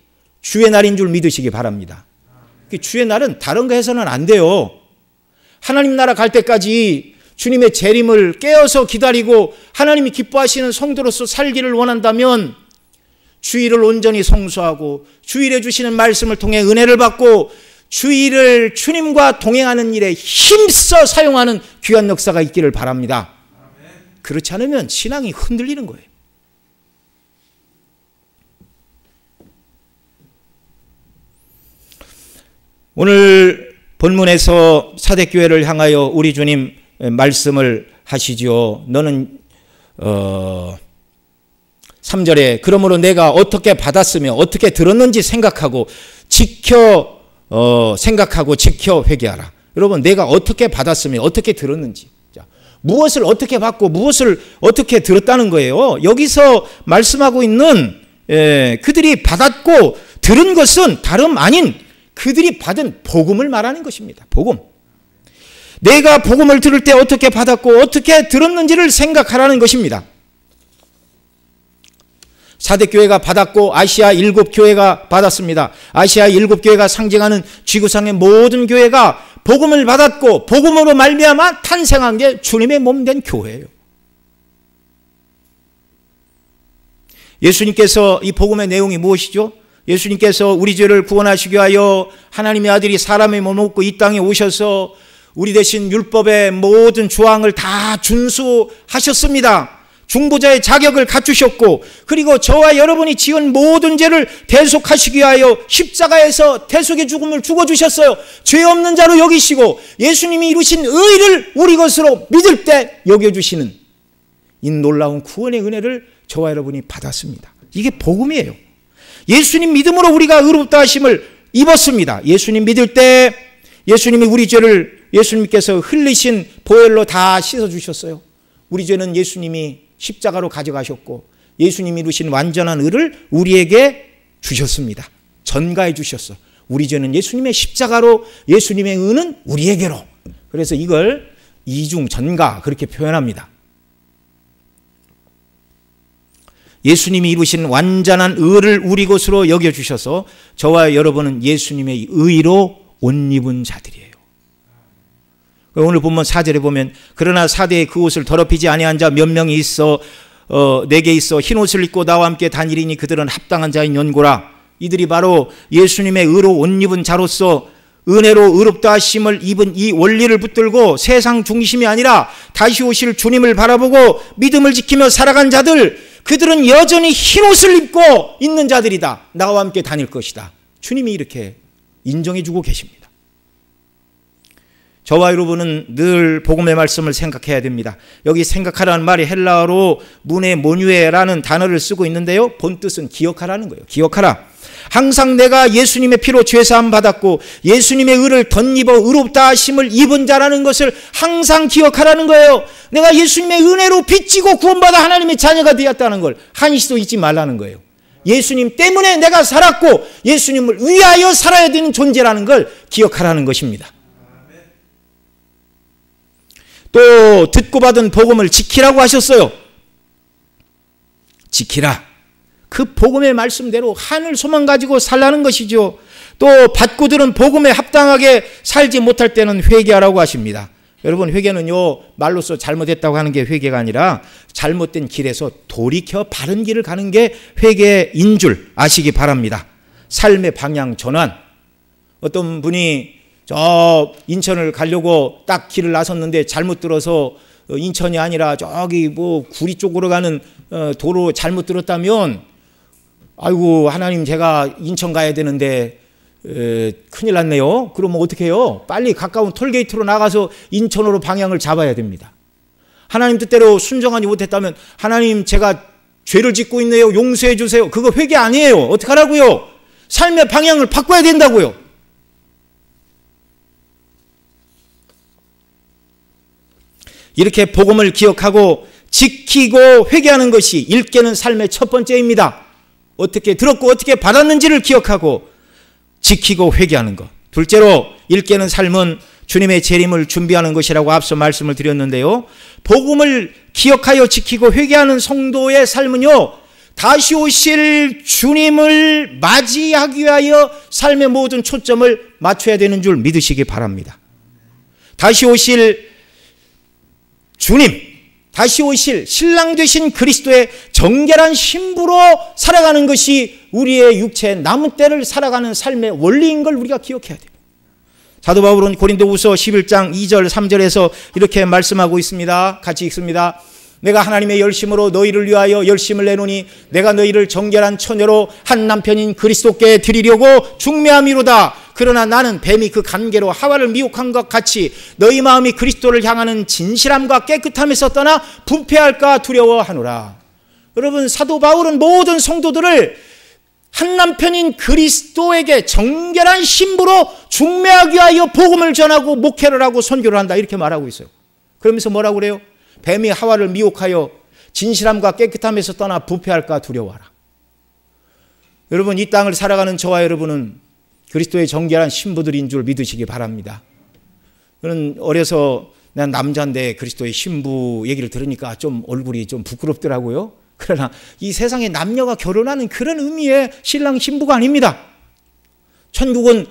주의 날인 줄 믿으시기 바랍니다. 주의 날은 다른 거 해서는 안 돼요. 하나님 나라 갈 때까지 주님의 재림을 깨어서 기다리고 하나님이 기뻐하시는 성도로서 살기를 원한다면 주일을 온전히 성수하고 주일에 주시는 말씀을 통해 은혜를 받고 주일을 주님과 동행하는 일에 힘써 사용하는 귀한 역사가 있기를 바랍니다. 그렇지 않으면 신앙이 흔들리는 거예요. 오늘 본문에서 사대교회를 향하여 우리 주님 말씀을 하시죠. 너는 3절에 그러므로 내가 어떻게 받았으며 어떻게 들었는지 생각하고 지켜 회개하라. 여러분, 내가 어떻게 받았으며 어떻게 들었는지, 무엇을 어떻게 받고 무엇을 어떻게 들었다는 거예요. 여기서 말씀하고 있는 그들이 받았고 들은 것은 다름 아닌 그들이 받은 복음을 말하는 것입니다. 복음. 내가 복음을 들을 때 어떻게 받았고 어떻게 들었는지를 생각하라는 것입니다. 사대교회가 받았고 아시아 7교회가 받았습니다. 아시아 7교회가 상징하는 지구상의 모든 교회가 복음을 받았고 복음으로 말미암아 탄생한 게 주님의 몸된 교회예요. 예수님께서 이 복음의 내용이 무엇이죠? 예수님께서 우리 죄를 구원하시기 위하여 하나님의 아들이 사람의 몸을 입고 이 땅에 오셔서 우리 대신 율법의 모든 조항을 다 준수하셨습니다. 중보자의 자격을 갖추셨고 그리고 저와 여러분이 지은 모든 죄를 대속하시기 위하여 십자가에서 대속의 죽음을 죽어주셨어요. 죄 없는 자로 여기시고 예수님이 이루신 의를 우리 것으로 믿을 때 여겨주시는 이 놀라운 구원의 은혜를 저와 여러분이 받았습니다. 이게 복음이에요. 예수님 믿음으로 우리가 의롭다 하심을 입었습니다. 예수님 믿을 때 예수님이 우리 죄를 예수님께서 흘리신 보혈로 다 씻어주셨어요. 우리 죄는 예수님이 십자가로 가져가셨고 예수님이 이루신 완전한 의를 우리에게 주셨습니다. 전가해 주셨어. 우리 죄는 예수님의 십자가로, 예수님의 의는 우리에게로. 그래서 이걸 이중 전가 그렇게 표현합니다. 예수님이 이루신 완전한 의를 우리 것으로 여겨주셔서 저와 여러분은 예수님의 의로 옷 입은 자들이에요. 오늘 본문 4절에 보면 그러나 사대에 그 옷을 더럽히지 아니한 자 몇 명이 있어 내게 있어 흰 옷을 입고 나와 함께 다니리니 그들은 합당한 자인 연고라. 이들이 바로 예수님의 의로 옷 입은 자로서 은혜로 의롭다 하심을 입은 이 원리를 붙들고 세상 중심이 아니라 다시 오실 주님을 바라보고 믿음을 지키며 살아간 자들, 그들은 여전히 흰 옷을 입고 있는 자들이다. 나와 함께 다닐 것이다. 주님이 이렇게 인정해 주고 계십니다. 저와 여러분은 늘 복음의 말씀을 생각해야 됩니다. 여기 생각하라는 말이 헬라어로 문에 모뉴에라는 단어를 쓰고 있는데요, 본뜻은 기억하라는 거예요. 기억하라. 항상 내가 예수님의 피로 죄사함 받았고 예수님의 의를 덧입어 의롭다 하심을 입은 자라는 것을 항상 기억하라는 거예요. 내가 예수님의 은혜로 빚지고 구원받아 하나님의 자녀가 되었다는 걸 한시도 잊지 말라는 거예요. 예수님 때문에 내가 살았고 예수님을 위하여 살아야 되는 존재라는 걸 기억하라는 것입니다. 또 듣고 받은 복음을 지키라고 하셨어요. 지키라. 그 복음의 말씀대로 하늘 소망 가지고 살라는 것이죠. 또 받고 들은 복음에 합당하게 살지 못할 때는 회개하라고 하십니다. 여러분, 회개는요 말로써 잘못했다고 하는 게 회개가 아니라 잘못된 길에서 돌이켜 바른 길을 가는 게 회개인 줄 아시기 바랍니다. 삶의 방향 전환. 어떤 분이 저 인천을 가려고 딱 길을 나섰는데 잘못 들어서 인천이 아니라 저기 뭐 구리 쪽으로 가는 도로 잘못 들었다면, 아이고 하나님 제가 인천 가야 되는데 큰일 났네요. 그러면 어떻게 해요? 빨리 가까운 톨게이트로 나가서 인천으로 방향을 잡아야 됩니다. 하나님 뜻대로 순종하지 못했다면 하나님 제가 죄를 짓고 있네요. 용서해 주세요. 그거 회개 아니에요. 어떡하라고요? 삶의 방향을 바꿔야 된다고요. 이렇게 복음을 기억하고 지키고 회개하는 것이 일깨는 삶의 첫 번째입니다. 어떻게 들었고 어떻게 받았는지를 기억하고 지키고 회개하는 것. 둘째로 일깨는 삶은 주님의 재림을 준비하는 것이라고 앞서 말씀을 드렸는데요, 복음을 기억하여 지키고 회개하는 성도의 삶은요 다시 오실 주님을 맞이하기 위하여 삶의 모든 초점을 맞춰야 되는 줄 믿으시기 바랍니다. 다시 오실 주님, 다시 오실 신랑 되신 그리스도의 정결한 신부로 살아가는 것이 우리의 육체 남은 때를 살아가는 삶의 원리인 걸 우리가 기억해야 돼요. 사도 바울은 고린도후서 11장 2절 3절에서 이렇게 말씀하고 있습니다. 같이 읽습니다. 내가 하나님의 열심으로 너희를 위하여 열심을 내노니 내가 너희를 정결한 처녀로 한 남편인 그리스도께 드리려고 중매함이로다. 그러나 나는 뱀이 그 간계로 하와를 미혹한 것 같이 너희 마음이 그리스도를 향하는 진실함과 깨끗함에서 떠나 부패할까 두려워하노라. 여러분, 사도 바울은 모든 성도들을 한 남편인 그리스도에게 정결한 신부로 중매하기 위하여 복음을 전하고 목회를 하고 선교를 한다, 이렇게 말하고 있어요. 그러면서 뭐라고 그래요? 뱀이 하와를 미혹하여 진실함과 깨끗함에서 떠나 부패할까 두려워하라. 여러분, 이 땅을 살아가는 저와 여러분은 그리스도의 정결한 신부들인 줄 믿으시기 바랍니다. 저는 어려서 난 남자인데 그리스도의 신부 얘기를 들으니까 좀 얼굴이 좀 부끄럽더라고요. 그러나 이 세상에 남녀가 결혼하는 그런 의미의 신랑 신부가 아닙니다. 천국은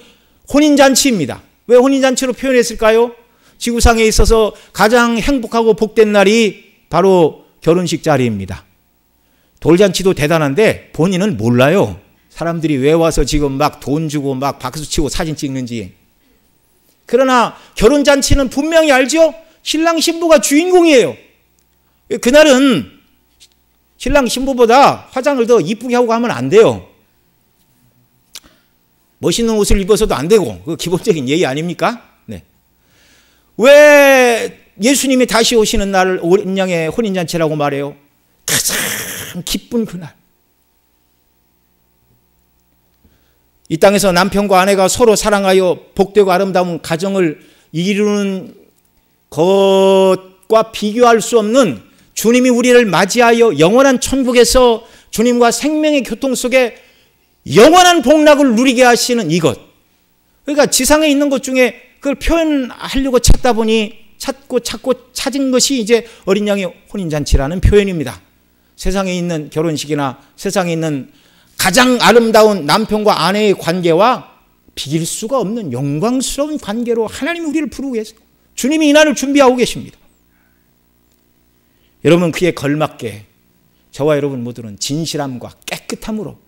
혼인잔치입니다. 왜 혼인잔치로 표현했을까요? 지구상에 있어서 가장 행복하고 복된 날이 바로 결혼식 자리입니다. 돌잔치도 대단한데 본인은 몰라요. 사람들이 왜 와서 지금 막 돈 주고 막 박수치고 사진 찍는지. 그러나 결혼잔치는 분명히 알죠? 신랑 신부가 주인공이에요. 그날은 신랑 신부보다 화장을 더 이쁘게 하고 가면 안 돼요. 멋있는 옷을 입어서도 안 되고, 그 기본적인 예의 아닙니까? 네. 왜 예수님이 다시 오시는 날을 어린 양의 혼인잔치라고 말해요? 가장 기쁜 그날. 이 땅에서 남편과 아내가 서로 사랑하여 복되고 아름다운 가정을 이루는 것과 비교할 수 없는 주님이 우리를 맞이하여 영원한 천국에서 주님과 생명의 교통 속에 영원한 복락을 누리게 하시는 이것. 그러니까 지상에 있는 것 중에 그걸 표현하려고 찾다 보니 찾고 찾은 것이 이제 어린 양의 혼인잔치라는 표현입니다. 세상에 있는 결혼식이나 세상에 있는 가장 아름다운 남편과 아내의 관계와 비길 수가 없는 영광스러운 관계로 하나님이 우리를 부르고 계세요. 주님이 이 날을 준비하고 계십니다. 여러분, 그에 걸맞게 저와 여러분 모두는 진실함과 깨끗함으로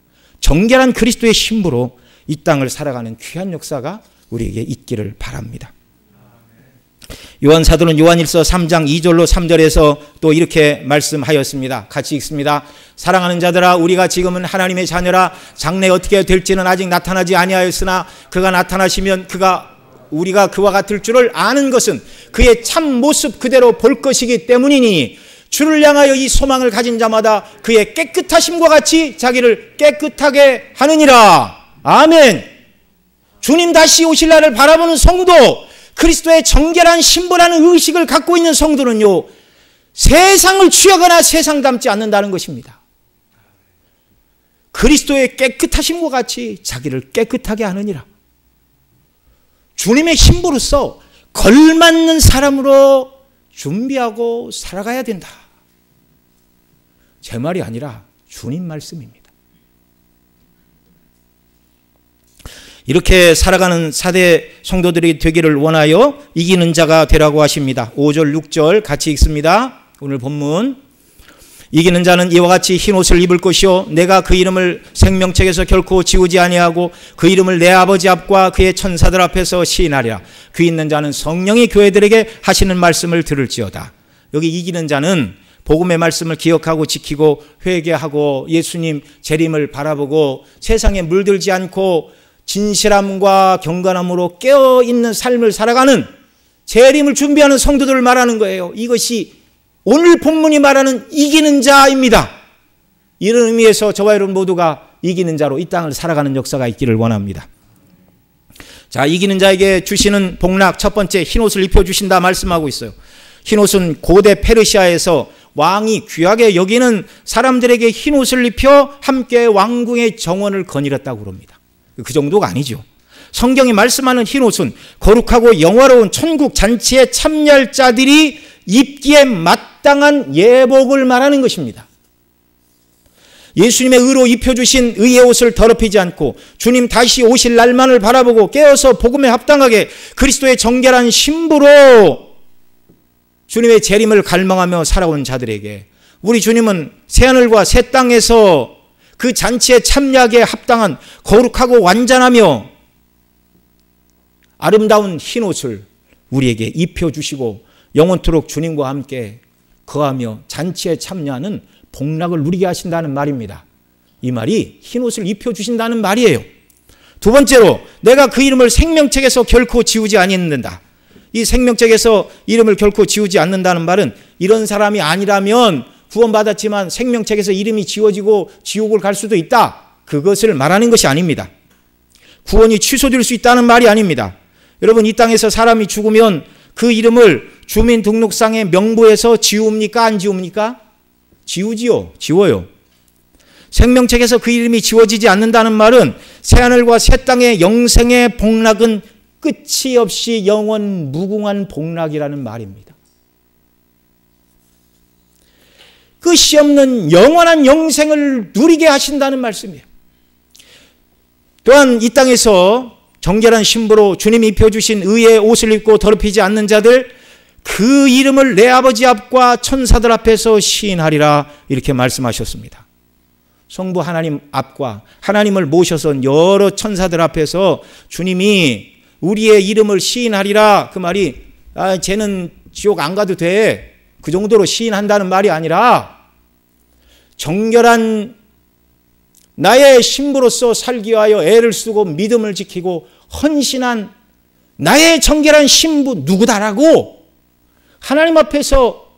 정결한 그리스도의 신부로 이 땅을 살아가는 귀한 역사가 우리에게 있기를 바랍니다. 요한 사도는 요한일서 3장 2절로 3절에서 또 이렇게 말씀하였습니다. 같이 읽습니다. 사랑하는 자들아, 우리가 지금은 하나님의 자녀라. 장래 어떻게 될지는 아직 나타나지 아니하였으나 그가 나타나시면 우리가 그와 같을 줄을 아는 것은 그의 참 모습 그대로 볼 것이기 때문이니 주를 향하여 이 소망을 가진 자마다 그의 깨끗하심과 같이 자기를 깨끗하게 하느니라. 아멘. 주님 다시 오실 날을 바라보는 성도, 그리스도의 정결한 신부라는 의식을 갖고 있는 성도는요, 세상을 취하거나 세상 닮지 않는다는 것입니다. 그리스도의 깨끗하심과 같이 자기를 깨끗하게 하느니라. 주님의 신부로서 걸맞는 사람으로 준비하고 살아가야 된다. 제 말이 아니라 주님 말씀입니다. 이렇게 살아가는 사대 성도들이 되기를 원하여 이기는 자가 되라고 하십니다. 5절 6절 같이 읽습니다. 오늘 본문. 이기는 자는 이와 같이 흰 옷을 입을 것이요 내가 그 이름을 생명책에서 결코 지우지 아니하고 그 이름을 내 아버지 앞과 그의 천사들 앞에서 시인하리라. 귀 있는 자는 성령이 교회들에게 하시는 말씀을 들을지어다. 여기 이기는 자는 복음의 말씀을 기억하고 지키고 회개하고 예수님 재림을 바라보고 세상에 물들지 않고 진실함과 경건함으로 깨어있는 삶을 살아가는 재림을 준비하는 성도들을 말하는 거예요. 이것이 오늘 본문이 말하는 이기는 자입니다. 이런 의미에서 저와 여러분 모두가 이기는 자로 이 땅을 살아가는 역사가 있기를 원합니다. 자, 이기는 자에게 주시는 복락 첫 번째, 흰옷을 입혀주신다 말씀하고 있어요. 흰옷은 고대 페르시아에서 왕이 귀하게 여기는 사람들에게 흰옷을 입혀 함께 왕궁의 정원을 거닐었다고 그럽니다. 그 정도가 아니죠. 성경이 말씀하는 흰옷은 거룩하고 영화로운 천국 잔치에 참여할 자들이 입기에 마땅한 예복을 말하는 것입니다. 예수님의 의로 입혀주신 의의 옷을 더럽히지 않고 주님 다시 오실 날만을 바라보고 깨어서 복음에 합당하게 그리스도의 정결한 신부로 주님의 재림을 갈망하며 살아온 자들에게 우리 주님은 새하늘과 새 땅에서 그 잔치에 참여하기에 합당한 거룩하고 완전하며 아름다운 흰옷을 우리에게 입혀주시고 영원토록 주님과 함께 거하며 잔치에 참여하는 복락을 누리게 하신다는 말입니다. 이 말이 흰옷을 입혀주신다는 말이에요. 두 번째로 내가 그 이름을 생명책에서 결코 지우지 아니한다. 이 생명책에서 이름을 결코 지우지 않는다는 말은 이런 사람이 아니라면 구원받았지만 생명책에서 이름이 지워지고 지옥을 갈 수도 있다. 그것을 말하는 것이 아닙니다. 구원이 취소될 수 있다는 말이 아닙니다. 여러분, 이 땅에서 사람이 죽으면 그 이름을 주민등록상의 명부에서 지웁니까? 안 지웁니까? 지우지요. 지워요. 생명책에서 그 이름이 지워지지 않는다는 말은 새하늘과 새 땅의 영생의 복락은 끝이 없이 영원 무궁한 복락이라는 말입니다. 끝이 없는 영원한 영생을 누리게 하신다는 말씀이에요. 또한 이 땅에서 정결한 신부로 주님이 입혀주신 의의 옷을 입고 더럽히지 않는 자들, 그 이름을 내 아버지 앞과 천사들 앞에서 시인하리라, 이렇게 말씀하셨습니다. 성부 하나님 앞과 하나님을 모셔서 여러 천사들 앞에서 주님이 우리의 이름을 시인하리라, 그 말이 쟤는 지옥 안 가도 돼, 그 정도로 시인한다는 말이 아니라 정결한 나의 신부로서 살기 위하여 애를 쓰고 믿음을 지키고 헌신한 나의 정결한 신부 누구다라고 하나님 앞에서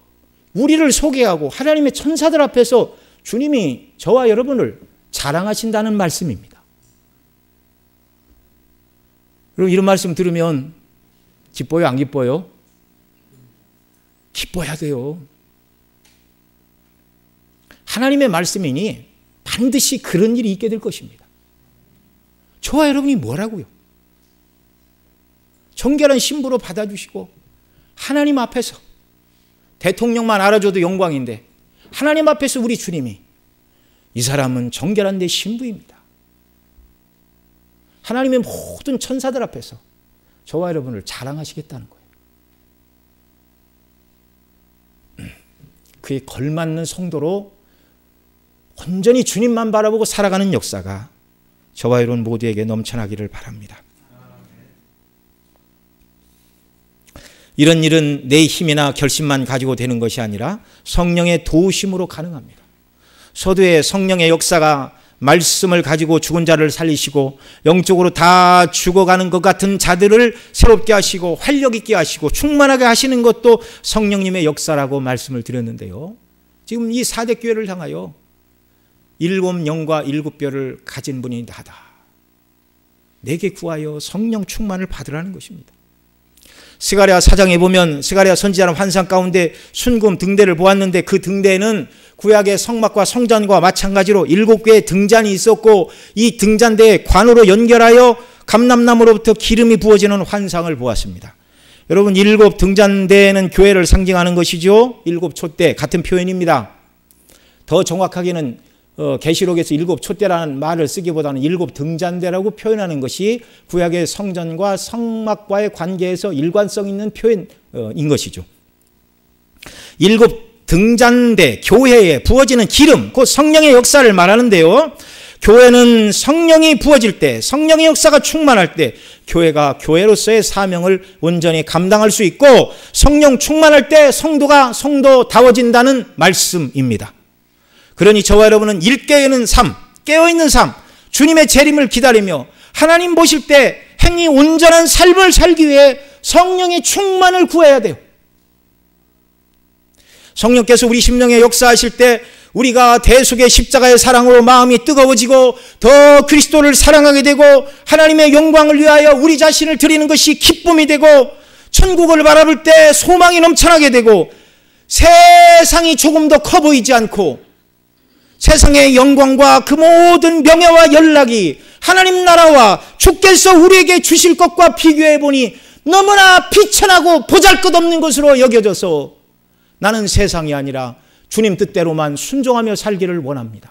우리를 소개하고 하나님의 천사들 앞에서 주님이 저와 여러분을 자랑하신다는 말씀입니다. 그럼 이런 말씀 들으면 기뻐요, 안 기뻐요? 기뻐야 돼요. 하나님의 말씀이니 반드시 그런 일이 있게 될 것입니다. 저와 여러분이 뭐라고요? 정결한 신부로 받아주시고 하나님 앞에서 대통령만 알아줘도 영광인데 하나님 앞에서 우리 주님이 이 사람은 정결한 내 신부입니다. 하나님의 모든 천사들 앞에서 저와 여러분을 자랑하시겠다는 거예요. 그에 걸맞는 성도로 온전히 주님만 바라보고 살아가는 역사가 저와 여러분 모두에게 넘쳐나기를 바랍니다. 이런 일은 내 힘이나 결심만 가지고 되는 것이 아니라 성령의 도우심으로 가능합니다. 서두에 성령의 역사가 말씀을 가지고 죽은 자를 살리시고 영적으로 다 죽어가는 것 같은 자들을 새롭게 하시고 활력 있게 하시고 충만하게 하시는 것도 성령님의 역사라고 말씀을 드렸는데요. 지금 이 사대교회를 향하여 7영과 7뼈를 가진 분이 나다. 내게 구하여 성령 충만을 받으라는 것입니다. 스가랴 4장에 보면 스가랴 선지자는 환상 가운데 순금 등대를 보았는데 그 등대에는 구약의 성막과 성전과 마찬가지로 7개의 등잔이 있었고 이 등잔대에 관으로 연결하여 감람나무로부터 기름이 부어지는 환상을 보았습니다. 여러분 7 등잔대는 교회를 상징하는 것이죠. 7 촛대 같은 표현입니다. 더 정확하게는 계시록에서 7 촛대라는 말을 쓰기보다는 7 등잔대라고 표현하는 것이 구약의 성전과 성막과의 관계에서 일관성 있는 표현인 것이죠. 7 등잔대, 교회에 부어지는 기름, 곧 성령의 역사를 말하는데요. 교회는 성령이 부어질 때, 성령의 역사가 충만할 때 교회가 교회로서의 사명을 온전히 감당할 수 있고 성령 충만할 때 성도가 성도다워진다는 말씀입니다. 그러니 저와 여러분은 일깨어있는 삶, 깨어있는 삶, 주님의 재림을 기다리며 하나님 보실 때 행위 온전한 삶을 살기 위해 성령의 충만을 구해야 돼요. 성령께서 우리 심령에 역사하실 때 우리가 대속의 십자가의 사랑으로 마음이 뜨거워지고 더 그리스도를 사랑하게 되고 하나님의 영광을 위하여 우리 자신을 드리는 것이 기쁨이 되고 천국을 바라볼 때 소망이 넘쳐나게 되고 세상이 조금 더 커 보이지 않고 세상의 영광과 그 모든 명예와 연락이 하나님 나라와 주께서 우리에게 주실 것과 비교해 보니 너무나 비천하고 보잘것없는 것으로 여겨져서 나는 세상이 아니라 주님 뜻대로만 순종하며 살기를 원합니다.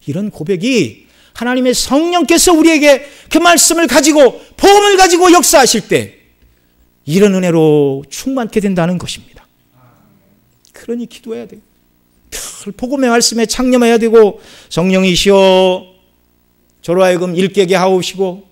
이런 고백이 하나님의 성령께서 우리에게 그 말씀을 가지고 복음을 가지고 역사하실 때 이런 은혜로 충만케 된다는 것입니다. 그러니 기도해야 돼요. 늘 복음의 말씀에 창념해야 되고 성령이시여 저로 하여금 일깨게 하옵시고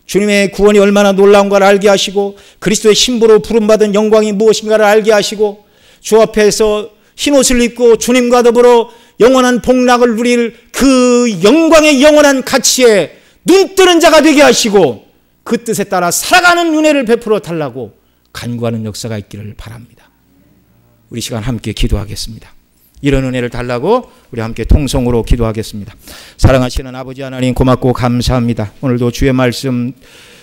주님의 구원이 얼마나 놀라운가를 알게 하시고 그리스도의 신부로 부름받은 영광이 무엇인가를 알게 하시고 주 앞에서 흰옷을 입고 주님과 더불어 영원한 복락을 누릴 그 영광의 영원한 가치에 눈뜨는 자가 되게 하시고 그 뜻에 따라 살아가는 은혜를 베풀어 달라고 간구하는 역사가 있기를 바랍니다. 우리 시간 함께 기도하겠습니다. 이런 은혜를 달라고 우리 함께 통성으로 기도하겠습니다. 사랑하시는 아버지 하나님 고맙고 감사합니다. 오늘도 주의 말씀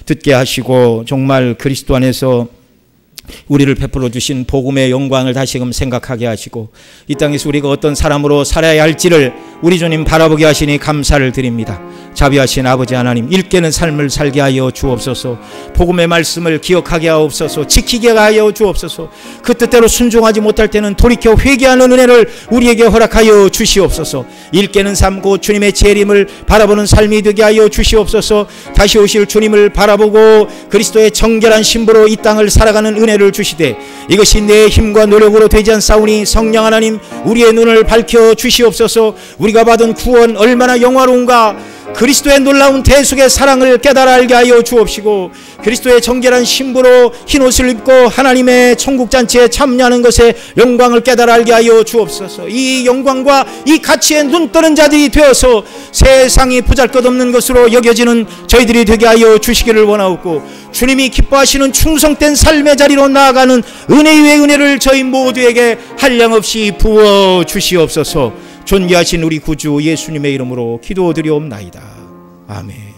듣게 하시고 정말 그리스도 안에서 우리를 베풀어 주신 복음의 영광을 다시금 생각하게 하시고 이 땅에서 우리가 어떤 사람으로 살아야 할지를 우리 주님 바라보게 하시니 감사를 드립니다. 자비하신 아버지 하나님 일깨는 삶을 살게 하여 주옵소서. 복음의 말씀을 기억하게 하옵소서. 지키게 하여 주옵소서. 그 뜻대로 순종하지 못할 때는 돌이켜 회개하는 은혜를 우리에게 허락하여 주시옵소서. 일깨는 삶 곧 주님의 재림을 바라보는 삶이 되게 하여 주시옵소서. 다시 오실 주님을 바라보고 그리스도의 정결한 신부로 이 땅을 살아가는 은혜를 주시되 이것이 내 힘과 노력으로 되지 않사오니 성령 하나님 우리의 눈을 밝혀 주시옵소서. 우리가 받은 구원 얼마나 영화로운가 그리스도의 놀라운 대속의 사랑을 깨달아 알게 하여 주옵시고 그리스도의 정결한 신부로 흰옷을 입고 하나님의 천국잔치에 참여하는 것에 영광을 깨달아 알게 하여 주옵소서. 이 영광과 이 가치에 눈뜨는 자들이 되어서 세상이 보잘것없는 것으로 여겨지는 저희들이 되게 하여 주시기를 원하옵고 주님이 기뻐하시는 충성된 삶의 자리로 나아가는 은혜 위의 은혜를 저희 모두에게 한량없이 부어 주시옵소서. 존귀하신 우리 구주 예수님의 이름으로 기도드리옵나이다. 아멘.